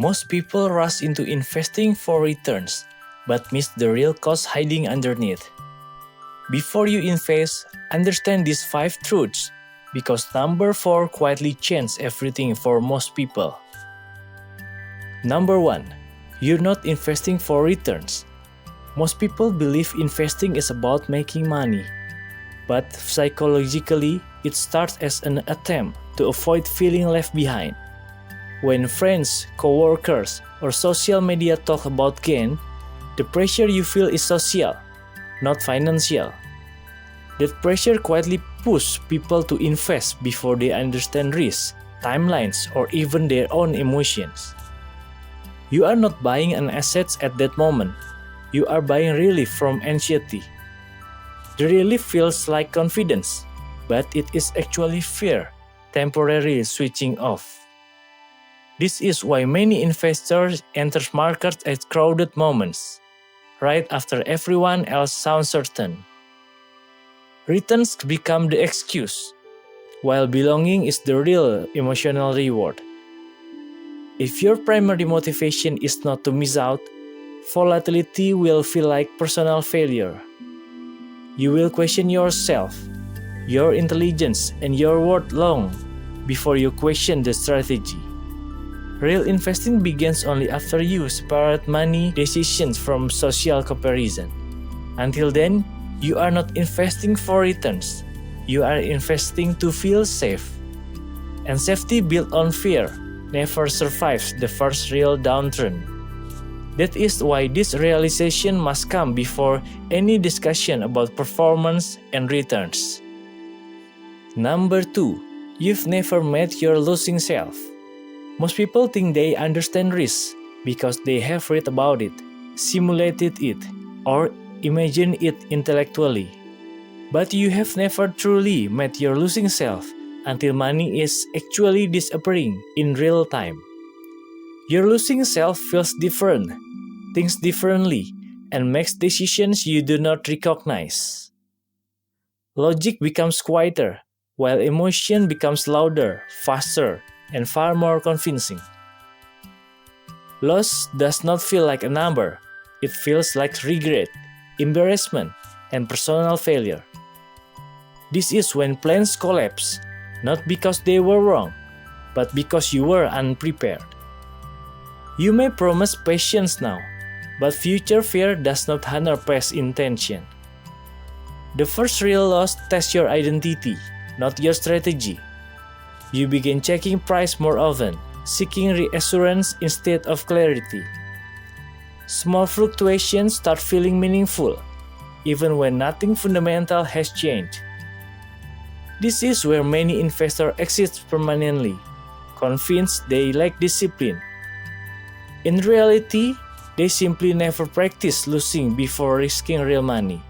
Most people rush into investing for returns, but miss the real cost hiding underneath. Before you invest, understand these 5 truths, because number 4 quietly changes everything for most people. Number 1. You're not investing for returns. Most people believe investing is about making money, but psychologically, it starts as an attempt to avoid feeling left behind. When friends, coworkers, or social media talk about gain, the pressure you feel is social, not financial. That pressure quietly pushes people to invest before they understand risks, timelines, or even their own emotions. You are not buying an asset at that moment. You are buying relief from anxiety. The relief feels like confidence, but it is actually fear, temporarily switching off. This is why many investors enter markets at crowded moments, right after everyone else sounds certain. Returns become the excuse, while belonging is the real emotional reward. If your primary motivation is not to miss out, volatility will feel like personal failure. You will question yourself, your intelligence, and your worth long before you question the strategy. Real investing begins only after you separate money decisions from social comparison. Until then, you are not investing for returns. You are investing to feel safe. And safety built on fear never survives the first real downturn. That is why this realization must come before any discussion about performance and returns. Number 2. You've never met your losing self. Most people think they understand risk because they have read about it, simulated it, or imagined it intellectually. But you have never truly met your losing self until money is actually disappearing in real time. Your losing self feels different, thinks differently, and makes decisions you do not recognize. Logic becomes quieter, while emotion becomes louder, faster, and far more convincing. Loss does not feel like a number. It feels like regret, embarrassment, and personal failure. This is when plans collapse, not because they were wrong, but because you were unprepared. You may promise patience now, but future fear does not honor past intention. The first real loss tests your identity, not your strategy. You begin checking price more often, seeking reassurance instead of clarity. Small fluctuations start feeling meaningful, even when nothing fundamental has changed. This is where many investors exit permanently, convinced they lack discipline. In reality, they simply never practice losing before risking real money.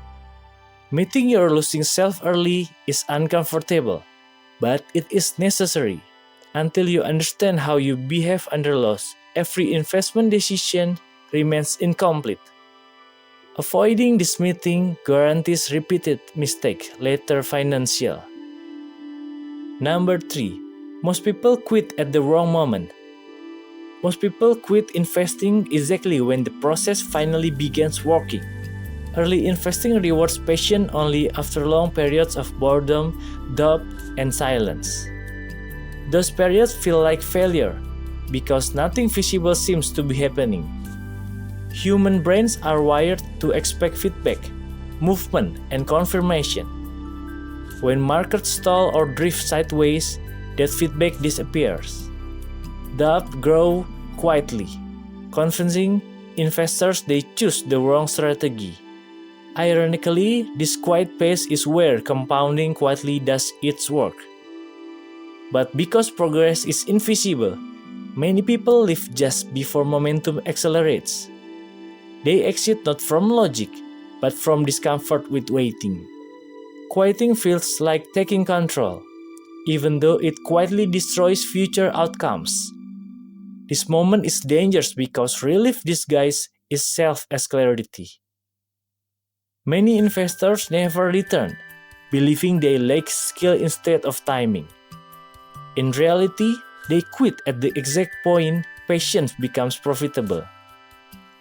Meeting your losing self early is uncomfortable, but it is necessary. Until you understand how you behave under loss, every investment decision remains incomplete. Avoiding this meeting guarantees repeated mistake later financial. Number 3. Most people quit at the wrong moment. Most people quit investing exactly when the process finally begins working. Early investing rewards passion only after long periods of boredom, doubt, and silence. Those periods feel like failure because nothing visible seems to be happening. Human brains are wired to expect feedback, movement, and confirmation. When markets stall or drift sideways, that feedback disappears. Doubt grows quietly, convincing investors they choose the wrong strategy. Ironically, this quiet pace is where compounding quietly does its work. But because progress is invisible, many people leave just before momentum accelerates. They exit not from logic, but from discomfort with waiting. Quitting feels like taking control, even though it quietly destroys future outcomes. This moment is dangerous because relief disguised itself as clarity. Many investors never return, believing they lack skill instead of timing. In reality, they quit at the exact point patience becomes profitable.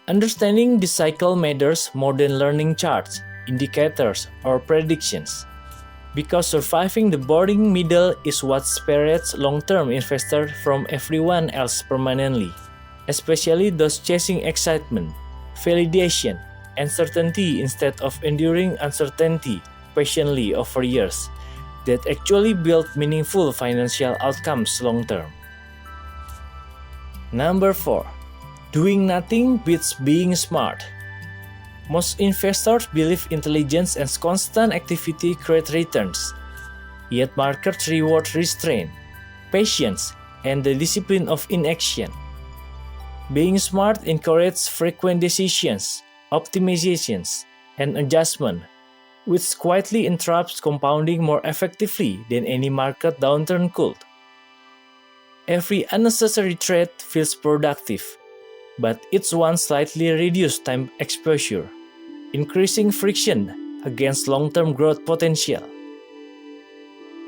Understanding this cycle matters more than learning charts, indicators, or predictions, because surviving the boring middle is what separates long-term investors from everyone else permanently, especially those chasing excitement, validation, and certainty instead of enduring uncertainty patiently over years that actually build meaningful financial outcomes long-term. Number 4. Doing nothing beats being smart. Most investors believe intelligence and constant activity create returns, yet markets reward restraint, patience, and the discipline of inaction. Being smart encourages frequent decisions, optimizations, and adjustment, which quietly interrupts compounding more effectively than any market downturn could. Every unnecessary trade feels productive, but each one slightly reduces time exposure, increasing friction against long-term growth potential.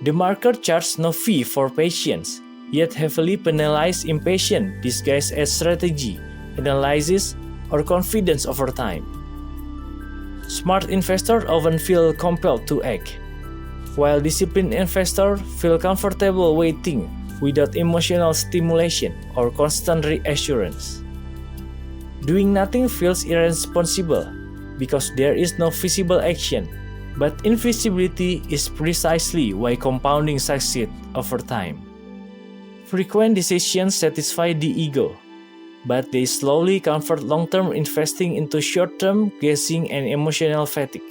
The market charges no fee for patience, yet heavily penalizes impatience disguised as strategy, analysis, or confidence over time. Smart investors often feel compelled to act, while disciplined investors feel comfortable waiting without emotional stimulation or constant reassurance. Doing nothing feels irresponsible because there is no visible action, but invisibility is precisely why compounding succeeds over time. Frequent decisions satisfy the ego, but they slowly convert long-term investing into short-term guessing and emotional fatigue.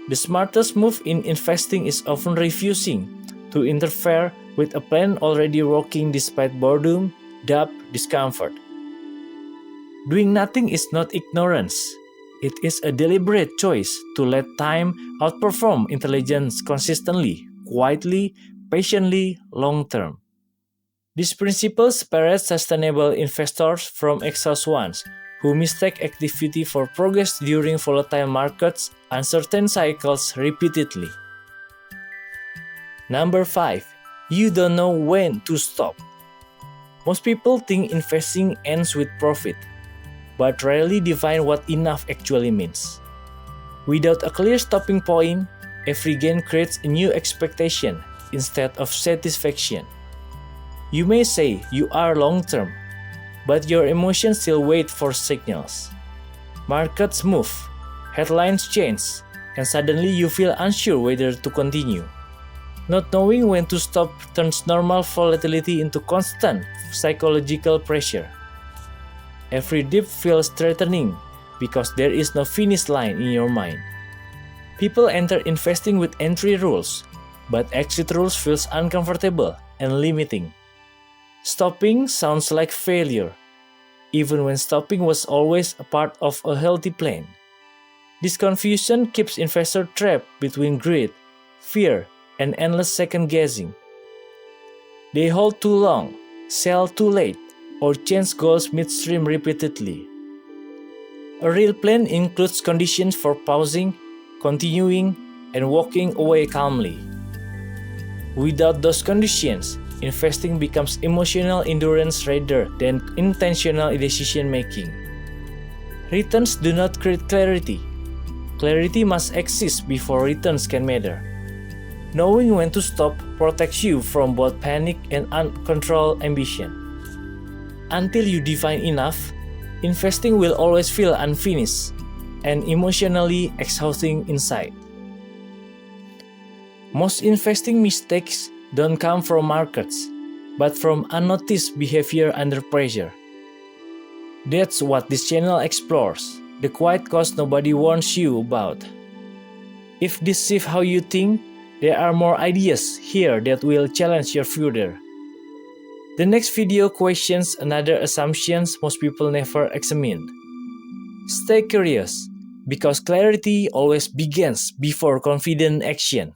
The smartest move in investing is often refusing to interfere with a plan already working despite boredom, doubt, discomfort. Doing nothing is not ignorance. It is a deliberate choice to let time outperform intelligence consistently, quietly, patiently, long-term. This principle separates sustainable investors from exhausted ones who mistake activity for progress during volatile markets, uncertain cycles repeatedly. Number 5. You don't know when to stop. Most people think investing ends with profit, but rarely define what enough actually means. Without a clear stopping point, every gain creates a new expectation instead of satisfaction. You may say you are long-term, but your emotions still wait for signals. Markets move, headlines change, and suddenly you feel unsure whether to continue. Not knowing when to stop turns normal volatility into constant psychological pressure. Every dip feels threatening because there is no finish line in your mind. People enter investing with entry rules, but exit rules feels uncomfortable and limiting. Stopping sounds like failure, even when stopping was always a part of a healthy plan. This confusion keeps investors trapped between greed, fear, and endless second-guessing. They hold too long, sell too late, or change goals midstream repeatedly. A real plan includes conditions for pausing, continuing, and walking away calmly. Without those conditions, investing becomes emotional endurance rather than intentional decision-making. Returns do not create clarity. Clarity must exist before returns can matter. Knowing when to stop protects you from both panic and uncontrolled ambition. Until you define enough, investing will always feel unfinished and emotionally exhausting inside. Most investing mistakes don't come from markets, but from unnoticed behavior under pressure. That's what this channel explores, the quiet cost nobody warns you about. If this shifts how you think, there are more ideas here that will challenge your further. The next video questions another assumptions most people never examine. Stay curious, because clarity always begins before confident action.